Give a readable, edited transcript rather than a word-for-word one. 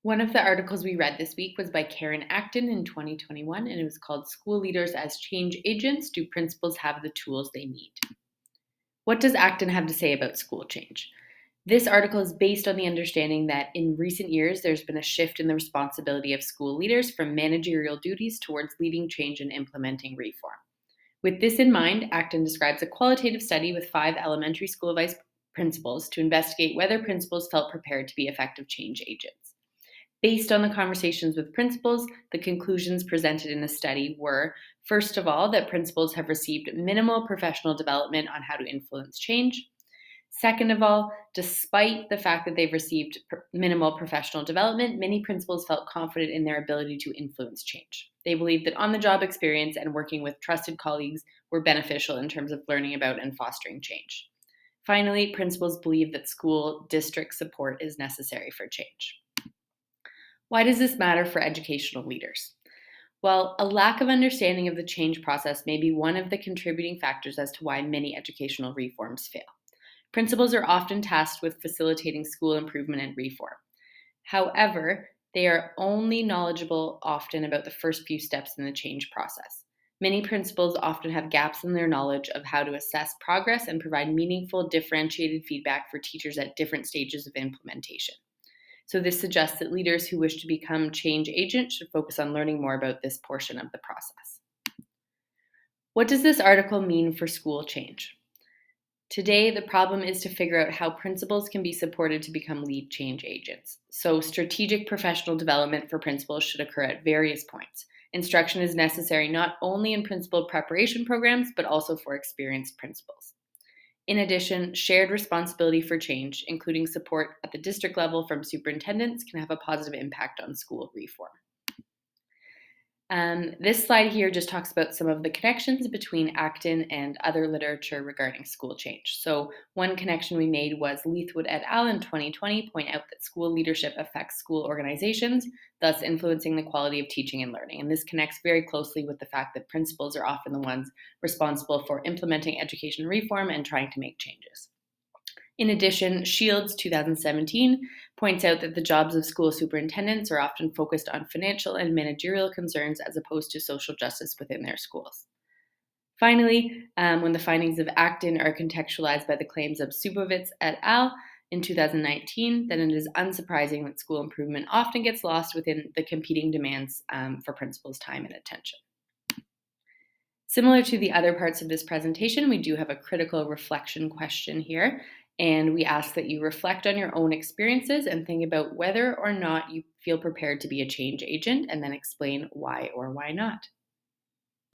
One of the articles we read this week was by Karen Acton in 2021, and it was called School Leaders as Change Agents. Do Principals Have the Tools They Need? What does Acton have to say about school change? This article is based on the understanding that in recent years, there's been a shift in the responsibility of school leaders from managerial duties towards leading change and implementing reform. With this in mind, Acton describes a qualitative study with 5 elementary school vice principals to investigate whether principals felt prepared to be effective change agents. Based on the conversations with principals, the conclusions presented in the study were, first of all, that principals have received minimal professional development on how to influence change. Second of all, despite the fact that they've received minimal professional development, many principals felt confident in their ability to influence change. They believed that on the job experience and working with trusted colleagues were beneficial in terms of learning about and fostering change. Finally, principals believe that school district support is necessary for change. Why does this matter for educational leaders? Well, a lack of understanding of the change process may be one of the contributing factors as to why many educational reforms fail. Principals are often tasked with facilitating school improvement and reform. However, they are only knowledgeable often about the first few steps in the change process. Many principals often have gaps in their knowledge of how to assess progress and provide meaningful, differentiated feedback for teachers at different stages of implementation. So this suggests that leaders who wish to become change agents should focus on learning more about this portion of the process. What does this article mean for school change? Today, the problem is to figure out how principals can be supported to become lead change agents. So strategic professional development for principals should occur at various points. Instruction is necessary not only in principal preparation programs, but also for experienced principals. In addition, shared responsibility for change, including support at the district level from superintendents, can have a positive impact on school reform. This slide here just talks about some of the connections between Acton and other literature regarding school change. So one connection we made was Leithwood et al. In 2020 point out that school leadership affects school organizations, thus influencing the quality of teaching and learning. And this connects very closely with the fact that principals are often the ones responsible for implementing education reform and trying to make changes. In addition, Shields 2017 points out that the jobs of school superintendents are often focused on financial and managerial concerns as opposed to social justice within their schools. Finally, when the findings of Acton are contextualized by the claims of Subovitz et al. In 2019, then it is unsurprising that school improvement often gets lost within the competing demands for principals' time and attention. Similar to the other parts of this presentation, we do have a critical reflection question here. And we ask that you reflect on your own experiences and think about whether or not you feel prepared to be a change agent, and then explain why or why not.